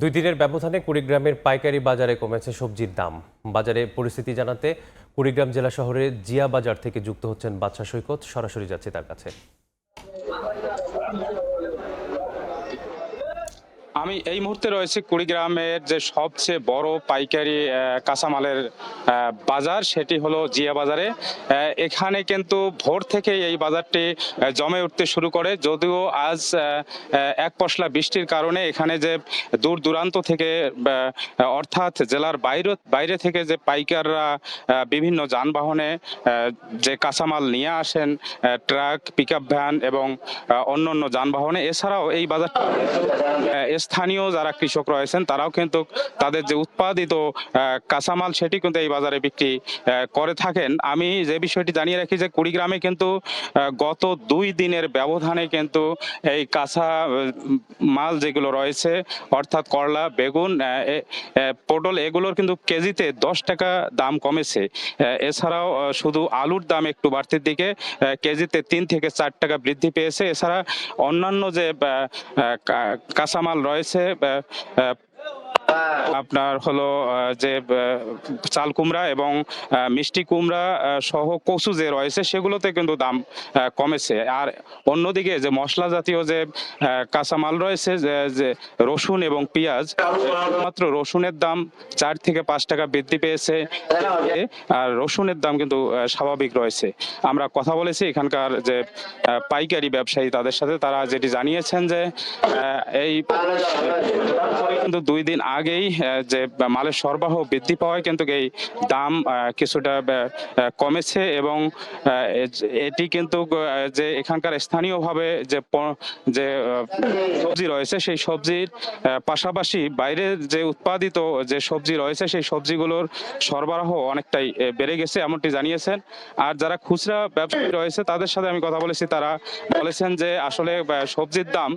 দুই দিনের ব্যবধানে কুড়িগ্রামের পাইকারি বাজারে কমেছে সবজির দাম। বাজারে পরিস্থিতি জানাতে কুড়িগ্রাম জেলা শহরের জিয়া বাজার থেকে যুক্ত হচ্ছেন বাদশা সৈকত। সরাসরি যাচ্ছে তার কাছে। আমি এই মুহূর্তে রয়েছে কুড়িগ্রামের যে সবচেয়ে বড় পাইকারি কাঁচামালের বাজার, সেটি হলো জিয়া বাজারে। এখানে কিন্তু ভোর থেকে এই বাজারটি জমে উঠতে শুরু করে, যদিও আজ এক পশলা বৃষ্টির কারণে এখানে যে দূর দূরান্ত থেকে অর্থাৎ জেলার বাইরে থেকে যে পাইকাররা বিভিন্ন যানবাহনে যে কাঁচামাল নিয়ে আসেন, ট্রাক, পিকআপ ভ্যান এবং অন্যান্য যানবাহনে, এছাড়াও এই বাজার স্থানীয় যারা কৃষক রয়েছেন তারাও কিন্তু তাদের যে উৎপাদিত কাঁচামাল সেটি কিন্তু এই বাজারে বিক্রি করে থাকেন। আমি যে বিষয়টি জানিয়ে রাখি যে কুড়িগ্রামে কিন্তু গত 2 দিনের ব্যবধানে কিন্তু এই কাঁচা মাল যেগুলো রয়েছে অর্থাৎ করলা, বেগুন, পটল, এগুলোর কিন্তু কেজিতে 10 টাকা দাম কমেছে। এছাড়াও শুধু আলুর দাম একটু বাড়তির দিকে, কেজিতে 3 থেকে 4 টাকা বৃদ্ধি পেয়েছে। এছাড়া অন্যান্য যে কাঁচামাল রয়েছে, আপনার হলো যে চাল কুমড়া এবং মিষ্টি কুমড়া সহ কচু যে রয়েছে সেগুলোতে কিন্তু দাম কমেছে। আর অন্যদিকে যে মশলা জাতীয় যে কাঁচামাল রয়েছে, যে রসুন এবং পেঁয়াজ, মাত্র রসুনের দাম 4 থেকে 5 টাকা বৃদ্ধি পেয়েছে, আর রসুনের দাম কিন্তু স্বাভাবিক রয়েছে। আমরা কথা বলেছি এখানকার যে পাইকারি ব্যবসায়ী তাদের সাথে, তারা যেটি জানিয়েছেন যে এই কিন্তু 2 দিন আগেই যে মালের সরবরাহ বৃদ্ধি পাওয়ায় কিন্তু এই দাম কিছুটা কমেছে এবং এটি কিন্তু যে এখানকার স্থানীয়ভাবে যে সবজি রয়েছে সেই সবজির পাশাপাশি বাইরে যে উৎপাদিত যে সবজি রয়েছে সেই সবজিগুলোর সরবরাহ অনেকটাই বেড়ে গেছে, এমনটি জানিয়েছেন। আর যারা খুচরা ব্যবসায়ী রয়েছে তাদের সাথে আমি কথা বলেছি, তারা বলেছেন যে আসলে সবজির দাম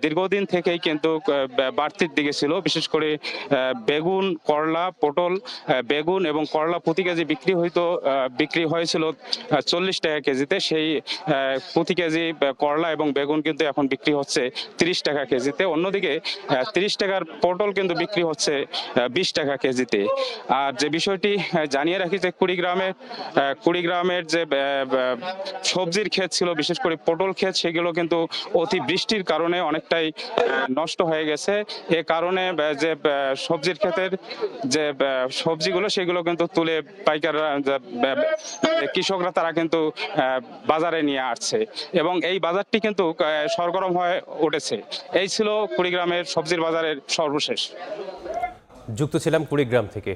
দীর্ঘদিন থেকেই কিন্তু বাড়তির দিকে ছিল। বিশেষ করে বেগুন, করলা, পটল, বেগুন এবং করলা প্রতি কেজি বিক্রি হয়েছিল 40 টাকা কেজিতে, সেই প্রতি কেজি করলা এবং বেগুন কিন্তু এখন বিক্রি হচ্ছে 30 টাকা কেজিতে। অন্যদিকে 30 টাকার পটল কিন্তু বিক্রি হচ্ছে 20 টাকা কেজিতে। আর যে বিষয়টি জানিয়ে রাখি যে কুড়িগ্রামের যে সবজির ক্ষেত ছিল, বিশেষ করে পটল ক্ষেত, সেগুলো কিন্তু অতি বৃষ্টির কারণে অনেকটাই নষ্ট হয়ে গেছে। এ কারণে যে সবজির ক্ষেতের যে সবজিগুলো সেগুলো কিন্তু তুলে পাইকাররা, কৃষকরা, তারা কিন্তু বাজারে নিয়ে আসছে এবং এই বাজারটি কিন্তু সরগরম হয়ে উঠেছে। এই ছিল কুড়িগ্রামের সবজির বাজারের সর্বশেষ। যুক্ত ছিলাম কুড়িগ্রাম থেকে।